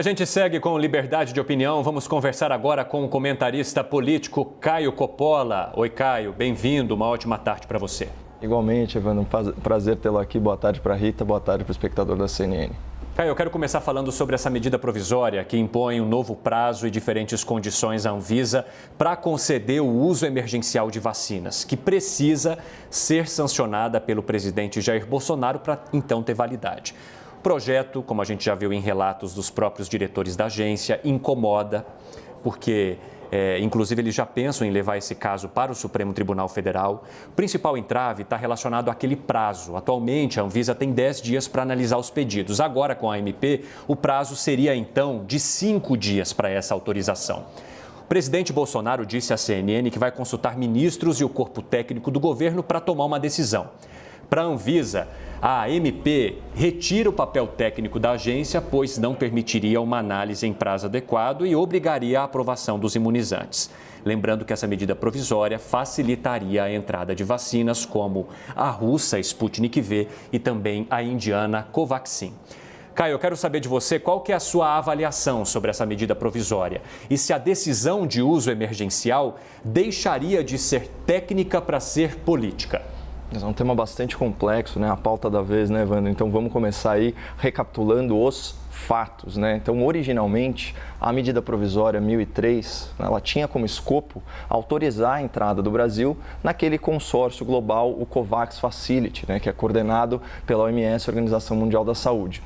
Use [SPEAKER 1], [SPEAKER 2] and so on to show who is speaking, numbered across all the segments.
[SPEAKER 1] A gente segue com liberdade de opinião. Vamos conversar agora com o comentarista político Caio Coppola. Oi, Caio, bem-vindo. Uma ótima tarde para você.
[SPEAKER 2] Igualmente, Evandro, um prazer tê-lo aqui. Boa tarde para a Rita, boa tarde para o espectador da CNN.
[SPEAKER 1] Caio, eu quero começar falando sobre essa medida provisória que impõe um novo prazo e diferentes condições à Anvisa para conceder o uso emergencial de vacinas, que precisa ser sancionada pelo presidente Jair Bolsonaro para então ter validade. O projeto, como a gente já viu em relatos dos próprios diretores da agência, incomoda, porque, inclusive, eles já pensam em levar esse caso para o Supremo Tribunal Federal. O principal entrave está relacionado àquele prazo. Atualmente, a Anvisa tem 10 dias para analisar os pedidos. Agora, com a MP, o prazo seria, então, de 5 dias para essa autorização. O presidente Bolsonaro disse à CNN que vai consultar ministros e o corpo técnico do governo para tomar uma decisão. Para a Anvisa, a MP retira o papel técnico da agência, pois não permitiria uma análise em prazo adequado e obrigaria a aprovação dos imunizantes. Lembrando que essa medida provisória facilitaria a entrada de vacinas como a russa Sputnik V e também a indiana Covaxin. Caio, eu quero saber de você qual que é a sua avaliação sobre essa medida provisória e se a decisão de uso emergencial deixaria de ser técnica para ser política.
[SPEAKER 2] É um tema bastante complexo, né? A pauta da vez, né, Evandro? Então vamos começar aí recapitulando os fatos, né? Então, originalmente, a medida provisória 1003, ela tinha como escopo autorizar a entrada do Brasil naquele consórcio global, o COVAX Facility, né, que é coordenado pela OMS, Organização Mundial da Saúde.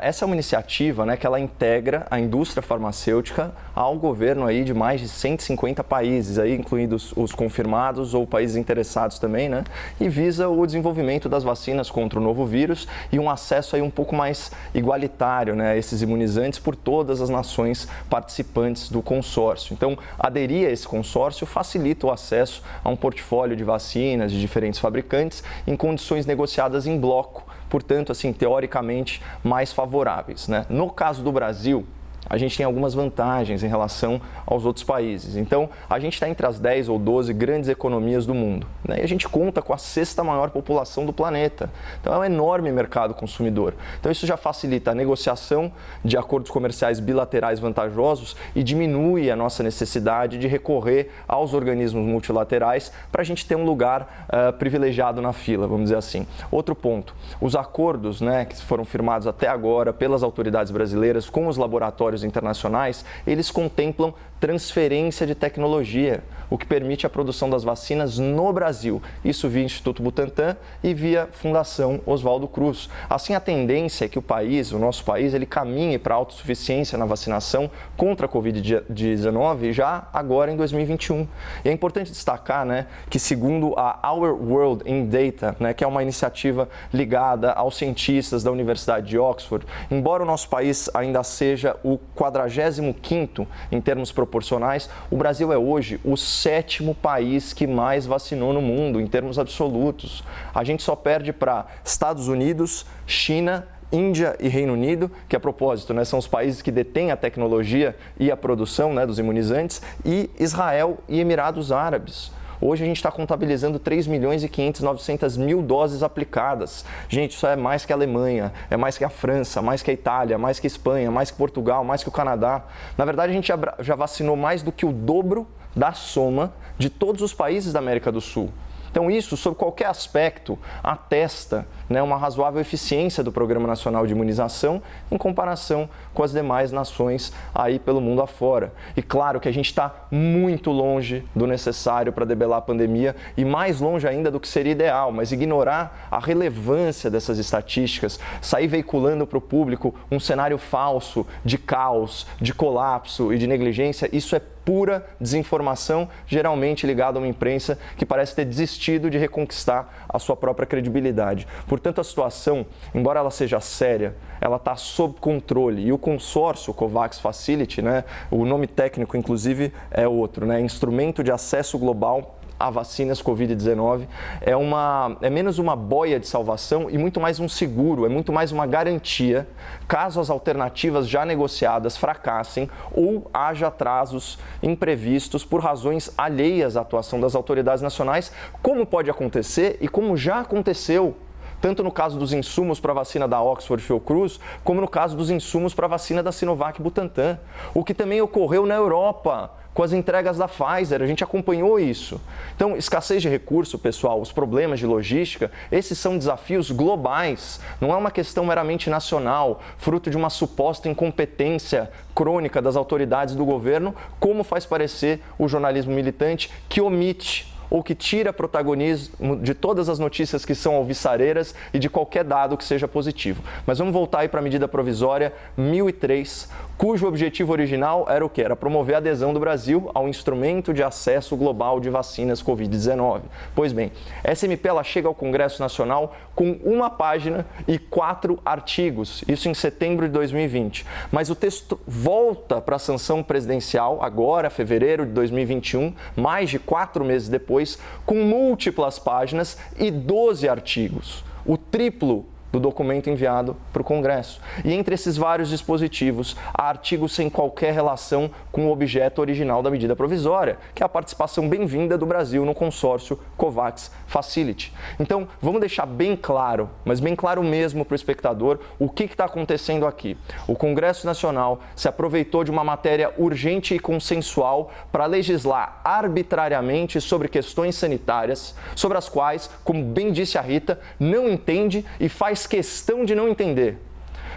[SPEAKER 2] Essa é uma iniciativa, né, que ela integra a indústria farmacêutica ao governo aí de mais de 150 países, aí, incluindo os confirmados ou países interessados também, né, e visa o desenvolvimento das vacinas contra o novo vírus e um acesso aí um pouco mais igualitário, né, a esses imunizantes por todas as nações participantes do consórcio. Então, aderir a esse consórcio facilita o acesso a um portfólio de vacinas de diferentes fabricantes em condições negociadas em bloco, portanto, assim, teoricamente mais favoráveis, né? No caso do Brasil, a gente tem algumas vantagens em relação aos outros países. Então, a gente está entre as 10 ou 12 grandes economias do mundo, né? E a gente conta com a 6ª maior população do planeta. Então, é um enorme mercado consumidor. Então, isso já facilita a negociação de acordos comerciais bilaterais vantajosos e diminui a nossa necessidade de recorrer aos organismos multilaterais para a gente ter um lugar privilegiado na fila, vamos dizer assim. Outro ponto, os acordos, né, que foram firmados até agora pelas autoridades brasileiras com os laboratórios internacionais, eles contemplam transferência de tecnologia, o que permite a produção das vacinas no Brasil. Isso via Instituto Butantan e via Fundação Oswaldo Cruz. Assim, a tendência é que o nosso país, ele caminhe para a autossuficiência na vacinação contra a Covid-19 já agora em 2021. E é importante destacar, né, que segundo a Our World in Data, né, que é uma iniciativa ligada aos cientistas da Universidade de Oxford, embora o nosso país ainda seja o 45º em termos proporcionais, o Brasil é hoje o 7º país que mais vacinou no mundo, em termos absolutos. A gente só perde para Estados Unidos, China, Índia e Reino Unido, que a propósito, né, são os países que detêm a tecnologia e a produção, né, dos imunizantes, e Israel e Emirados Árabes. Hoje a gente está contabilizando 3.500.900.000 doses aplicadas. Gente, isso é mais que a Alemanha, é mais que a França, mais que a Itália, mais que a Espanha, mais que Portugal, mais que o Canadá. Na verdade, a gente já vacinou mais do que o dobro da soma de todos os países da América do Sul. Então, isso, sob qualquer aspecto, atesta, né, uma razoável eficiência do Programa Nacional de Imunização em comparação com as demais nações aí pelo mundo afora. E claro que a gente está muito longe do necessário para debelar a pandemia e mais longe ainda do que seria ideal, mas ignorar a relevância dessas estatísticas, sair veiculando para o público um cenário falso de caos, de colapso e de negligência, isso é pura desinformação, geralmente ligada a uma imprensa que parece ter desistido de reconquistar a sua própria credibilidade. Portanto, a situação, embora ela seja séria, ela está sob controle. E o consórcio COVAX Facility, né, o nome técnico, inclusive, é outro, né, Instrumento de Acesso Global a Vacinas Covid-19, é menos uma boia de salvação e muito mais um seguro, é muito mais uma garantia caso as alternativas já negociadas fracassem ou haja atrasos imprevistos por razões alheias à atuação das autoridades nacionais, como pode acontecer e como já aconteceu tanto no caso dos insumos para a vacina da Oxford Fiocruz, como no caso dos insumos para a vacina da Sinovac Butantan. O que também ocorreu na Europa, com as entregas da Pfizer, a gente acompanhou isso. Então, escassez de recurso, pessoal, os problemas de logística, esses são desafios globais, não é uma questão meramente nacional, fruto de uma suposta incompetência crônica das autoridades do governo, como faz parecer o jornalismo militante que omite ou que tira protagonismo de todas as notícias que são alvissareiras e de qualquer dado que seja positivo. Mas vamos voltar aí para a medida provisória 1003, cujo objetivo original era o quê? Era promover a adesão do Brasil ao instrumento de acesso global de vacinas Covid-19. Pois bem, essa MP ela chega ao Congresso Nacional com 1 página e 4 artigos, isso em setembro de 2020. Mas o texto volta para a sanção presidencial agora, fevereiro de 2021, mais de 4 meses depois, com múltiplas páginas e 12 artigos, o triplo do documento enviado para o Congresso. E entre esses vários dispositivos, há artigos sem qualquer relação com o objeto original da medida provisória, que é a participação bem-vinda do Brasil no consórcio COVAX Facility. Então, vamos deixar bem claro, mas bem claro mesmo para o espectador, o que está acontecendo aqui. O Congresso Nacional se aproveitou de uma matéria urgente e consensual para legislar arbitrariamente sobre questões sanitárias, sobre as quais, como bem disse a Rita, não entende e faz questão de não entender.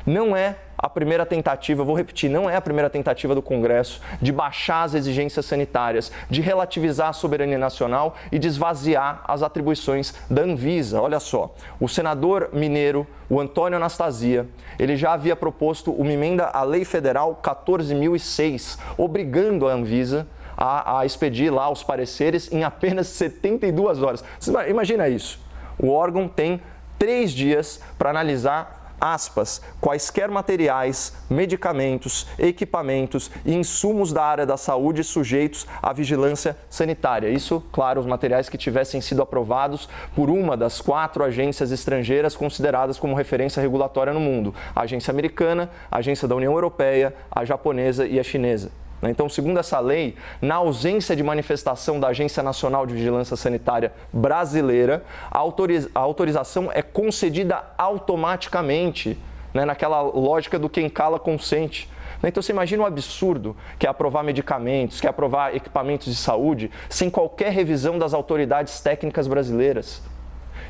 [SPEAKER 2] Não é a primeira tentativa, vou repetir, não é a primeira tentativa do Congresso de baixar as exigências sanitárias, de relativizar a soberania nacional e de esvaziar as atribuições da Anvisa. Olha só, o senador mineiro, o Antônio Anastasia, ele já havia proposto uma emenda à Lei Federal 14.006, obrigando a Anvisa a expedir lá os pareceres em apenas 72 horas. Imagina isso, o órgão tem 3 dias para analisar, aspas, quaisquer materiais, medicamentos, equipamentos e insumos da área da saúde sujeitos à vigilância sanitária. Isso, claro, os materiais que tivessem sido aprovados por uma das 4 agências estrangeiras consideradas como referência regulatória no mundo: a agência americana, a agência da União Europeia, a japonesa e a chinesa. Então, segundo essa lei, na ausência de manifestação da Agência Nacional de Vigilância Sanitária brasileira, a autorização é concedida automaticamente, né, naquela lógica do quem cala consente. Então, você imagina o absurdo que é aprovar medicamentos, que é aprovar equipamentos de saúde, sem qualquer revisão das autoridades técnicas brasileiras.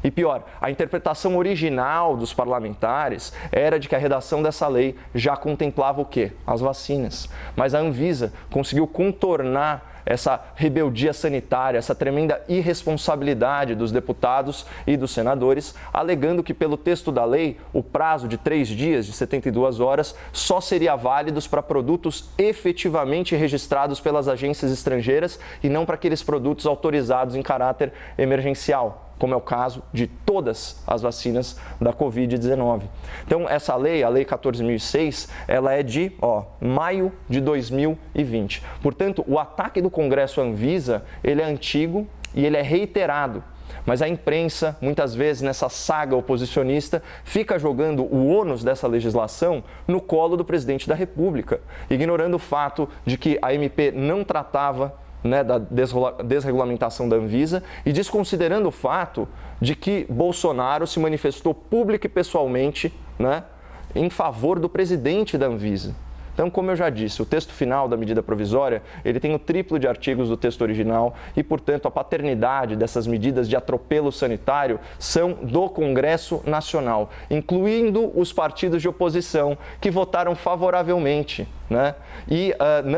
[SPEAKER 2] E pior, a interpretação original dos parlamentares era de que a redação dessa lei já contemplava o quê? As vacinas. Mas a Anvisa conseguiu contornar essa rebeldia sanitária, essa tremenda irresponsabilidade dos deputados e dos senadores, alegando que pelo texto da lei, o prazo de 3 dias, de 72 horas, só seria válido para produtos efetivamente registrados pelas agências estrangeiras e não para aqueles produtos autorizados em caráter emergencial, como é o caso de todas as vacinas da Covid-19. Então, essa lei, a Lei 14.006, ela é de maio de 2020. Portanto, o ataque do Congresso à Anvisa, ele é antigo e ele é reiterado. Mas a imprensa, muitas vezes, nessa saga oposicionista, fica jogando o ônus dessa legislação no colo do presidente da República, ignorando o fato de que a MP não tratava da desregulamentação da Anvisa e desconsiderando o fato de que Bolsonaro se manifestou pública e pessoalmente, em favor do presidente da Anvisa. Então, como eu já disse, o texto final da medida provisória, ele tem o triplo de artigos do texto original e, portanto, a paternidade dessas medidas de atropelo sanitário são do Congresso Nacional, incluindo os partidos de oposição que votaram favoravelmente, E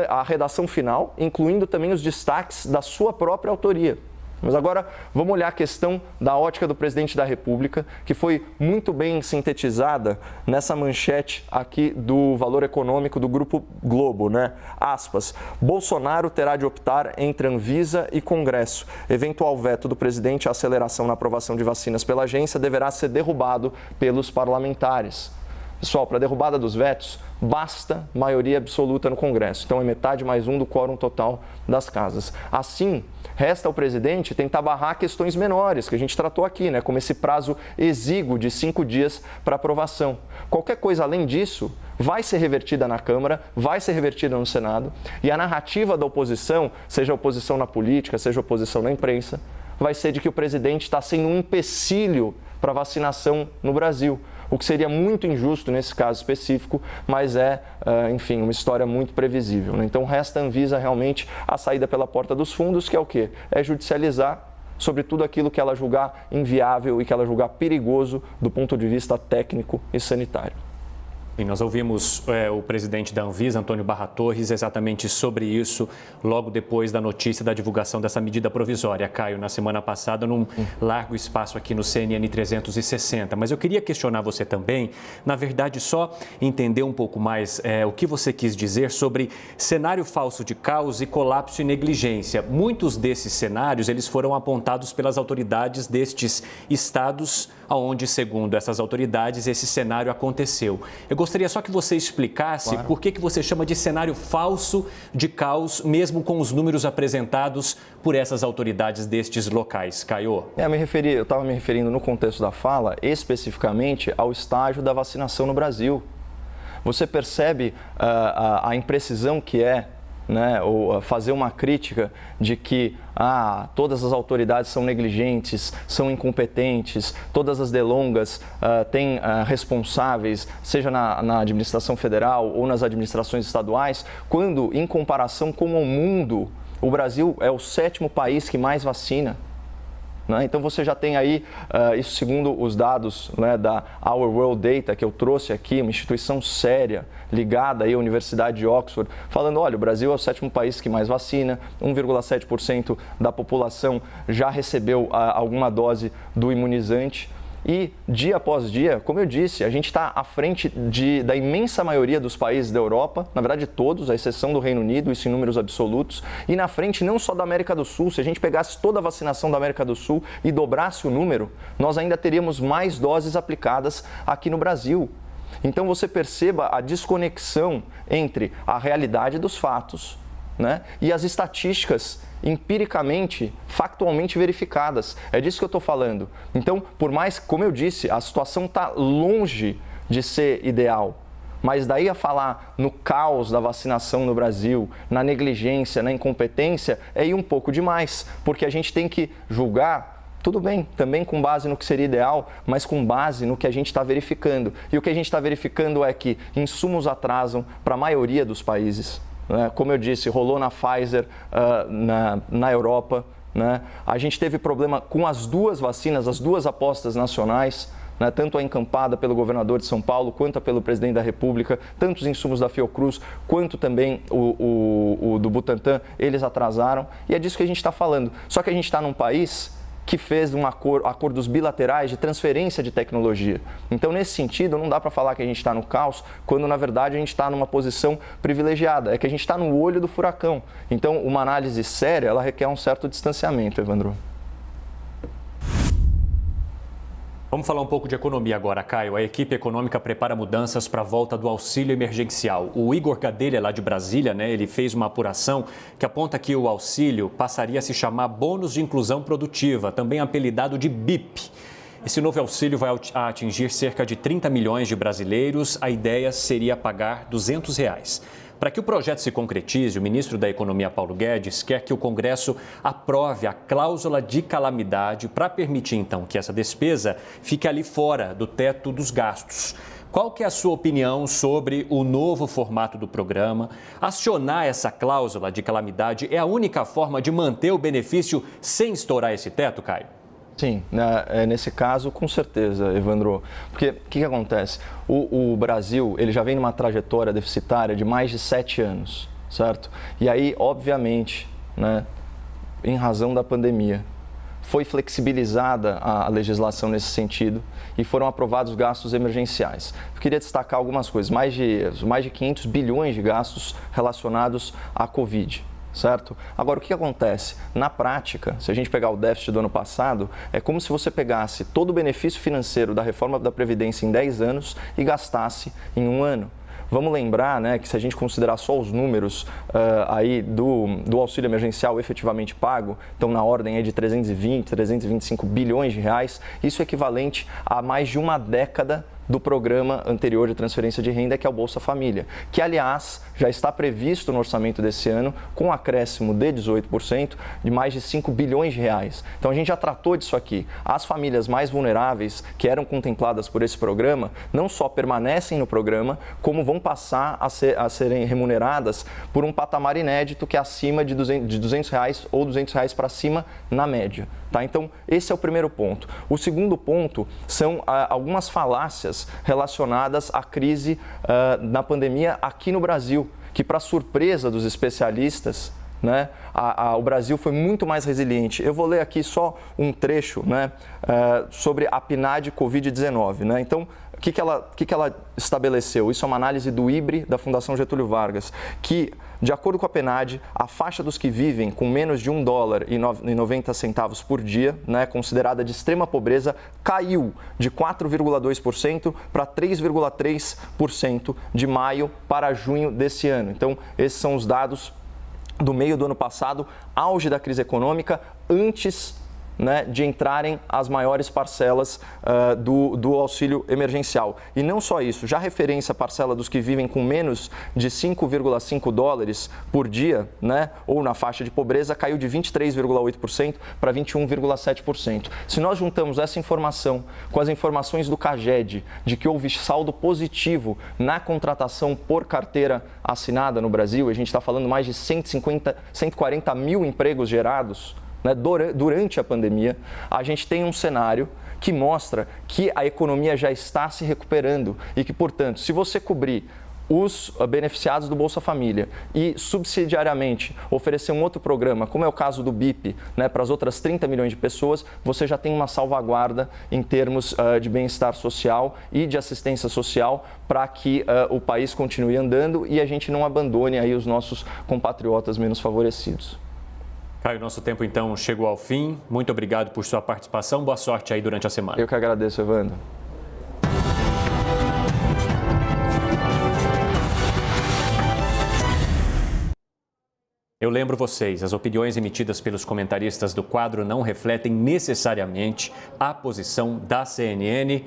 [SPEAKER 2] a redação final, incluindo também os destaques da sua própria autoria. Mas agora vamos olhar a questão da ótica do presidente da República, que foi muito bem sintetizada nessa manchete aqui do Valor Econômico do Grupo Globo, Aspas, Bolsonaro terá de optar entre Anvisa e Congresso. Eventual veto do presidente à aceleração na aprovação de vacinas pela agência deverá ser derrubado pelos parlamentares. Pessoal, para a derrubada dos vetos, basta maioria absoluta no Congresso. Então, é metade mais 1 do quórum total das casas. Assim, resta ao presidente tentar barrar questões menores, que a gente tratou aqui, como esse prazo exíguo de 5 dias para aprovação. Qualquer coisa além disso vai ser revertida na Câmara, vai ser revertida no Senado, e a narrativa da oposição, seja oposição na política, seja oposição na imprensa, vai ser de que o presidente está sendo um empecilho para vacinação no Brasil. O que seria muito injusto nesse caso específico, mas enfim, uma história muito previsível, né? Então, resta a Anvisa realmente a saída pela porta dos fundos, que é o quê? É judicializar sobre tudo aquilo que ela julgar inviável e que ela julgar perigoso do ponto de vista técnico e sanitário.
[SPEAKER 1] E nós ouvimos o presidente da Anvisa, Antônio Barra Torres, exatamente sobre isso, logo depois da notícia da divulgação dessa medida provisória, Caio, na semana passada, num largo espaço aqui no CNN 360. Mas eu queria questionar você também, na verdade, só entender um pouco mais o que você quis dizer sobre cenário falso de caos e colapso e negligência. Muitos desses cenários, eles foram apontados pelas autoridades destes estados, onde, segundo essas autoridades, esse cenário aconteceu. Eu gostaria só que você explicasse por que você chama de cenário falso de caos, mesmo com os números apresentados por essas autoridades destes locais. Caio?
[SPEAKER 2] Eu estava me referindo no contexto da fala, especificamente ao estágio da vacinação no Brasil. Você percebe a imprecisão que é, né, ou fazer uma crítica de que todas as autoridades são negligentes, são incompetentes, todas as delongas têm responsáveis, seja na administração federal ou nas administrações estaduais, quando, em comparação com o mundo, o Brasil é o 7º país que mais vacina. Então, você já tem aí, isso segundo os dados, né, da Our World Data, que eu trouxe aqui, uma instituição séria, ligada aí à Universidade de Oxford, falando, olha, o Brasil é o 7º país que mais vacina, 1,7% da população já recebeu alguma dose do imunizante. E, dia após dia, como eu disse, a gente está à frente da imensa maioria dos países da Europa, na verdade todos, à exceção do Reino Unido, isso em números absolutos, e na frente não só da América do Sul. Se a gente pegasse toda a vacinação da América do Sul e dobrasse o número, nós ainda teríamos mais doses aplicadas aqui no Brasil. Então você perceba a desconexão entre a realidade dos fatos, né, e as estatísticas empiricamente, factualmente verificadas. É disso que eu estou falando. Então, por mais, como eu disse, a situação está longe de ser ideal. Mas daí a falar no caos da vacinação no Brasil, na negligência, na incompetência, é ir um pouco demais. Porque a gente tem que julgar, tudo bem, também com base no que seria ideal, mas com base no que a gente está verificando. E o que a gente está verificando é que insumos atrasam para a maioria dos países. Como eu disse, rolou na Pfizer, na Europa, né? A gente teve problema com as duas vacinas, as duas apostas nacionais, né? Tanto a encampada pelo governador de São Paulo, quanto a pelo presidente da República, tanto os insumos da Fiocruz, quanto também o do Butantan, eles atrasaram. E é disso que a gente está falando. Só que a gente está num país que fez acordos bilaterais de transferência de tecnologia. Então, nesse sentido, não dá para falar que a gente está no caos, quando, na verdade, a gente está numa posição privilegiada. É que a gente está no olho do furacão. Então, uma análise séria, ela requer um certo distanciamento, Evandro.
[SPEAKER 1] Vamos falar um pouco de economia agora, Caio. A equipe econômica prepara mudanças para a volta do auxílio emergencial. O Igor Gadelha, lá de Brasília, ele fez uma apuração que aponta que o auxílio passaria a se chamar Bônus de Inclusão Produtiva, também apelidado de BIP. Esse novo auxílio vai atingir cerca de 30 milhões de brasileiros. A ideia seria pagar R$ 200. Para que o projeto se concretize, o ministro da Economia, Paulo Guedes, quer que o Congresso aprove a cláusula de calamidade para permitir, então, que essa despesa fique ali fora do teto dos gastos. Qual que é a sua opinião sobre o novo formato do programa? Acionar essa cláusula de calamidade é a única forma de manter o benefício sem estourar esse teto, Caio?
[SPEAKER 2] Sim, nesse caso, com certeza, Evandro. Porque o que acontece? O Brasil, ele já vem numa trajetória deficitária de mais de 7 anos, certo? E aí, obviamente, em razão da pandemia, foi flexibilizada a legislação nesse sentido e foram aprovados gastos emergenciais. Eu queria destacar algumas coisas, mais de 500 bilhões de gastos relacionados à Covid. Certo? Agora, o que acontece? Na prática, se a gente pegar o déficit do ano passado, é como se você pegasse todo o benefício financeiro da reforma da Previdência em 10 anos e gastasse em 1 ano. Vamos lembrar, que se a gente considerar só os números aí do auxílio emergencial efetivamente pago, então na ordem aí de 325 bilhões de reais, isso é equivalente a mais de uma década do programa anterior de transferência de renda, que é o Bolsa Família, que, aliás, já está previsto no orçamento desse ano, com um acréscimo de 18%, de mais de 5 bilhões de reais. Então, a gente já tratou disso aqui. As famílias mais vulneráveis, que eram contempladas por esse programa, não só permanecem no programa, como vão passar a serem remuneradas por um patamar inédito, que é acima de R$200 ou R$200 para cima, na média. Tá? Então, esse é o primeiro ponto. O segundo ponto são algumas falácias relacionadas à crise na pandemia aqui no Brasil, que, para surpresa dos especialistas, né, o Brasil foi muito mais resiliente. Eu vou ler aqui só um trecho, né, sobre a PNAD Covid-19. Né? Então, o que ela estabeleceu? Isso é uma análise do IBRE, da Fundação Getúlio Vargas, que, de acordo com a PNAD, a faixa dos que vivem com menos de $1,90 por dia, né, considerada de extrema pobreza, caiu de 4,2% para 3,3% de maio para junho desse ano. Então, esses são os dados do meio do ano passado, auge da crise econômica, antes, né, de entrarem as maiores parcelas do auxílio emergencial. E não só isso, já referência à parcela dos que vivem com menos de $5,5 por dia, né, ou na faixa de pobreza, caiu de 23,8% para 21,7%. Se nós juntamos essa informação com as informações do CAGED, de que houve saldo positivo na contratação por carteira assinada no Brasil, a gente está falando mais de 140 mil empregos gerados, né, durante a pandemia, a gente tem um cenário que mostra que a economia já está se recuperando e que, portanto, se você cobrir os beneficiados do Bolsa Família e, subsidiariamente, oferecer um outro programa, como é o caso do BIP, né, para as outras 30 milhões de pessoas, você já tem uma salvaguarda em termos de bem-estar social e de assistência social para que o país continue andando e a gente não abandone aí os nossos compatriotas menos favorecidos.
[SPEAKER 1] Caio, nosso tempo então chegou ao fim. Muito obrigado por sua participação. Boa sorte aí durante a semana.
[SPEAKER 2] Eu que agradeço, Evandro.
[SPEAKER 1] Eu lembro vocês, as opiniões emitidas pelos comentaristas do quadro não refletem necessariamente a posição da CNN.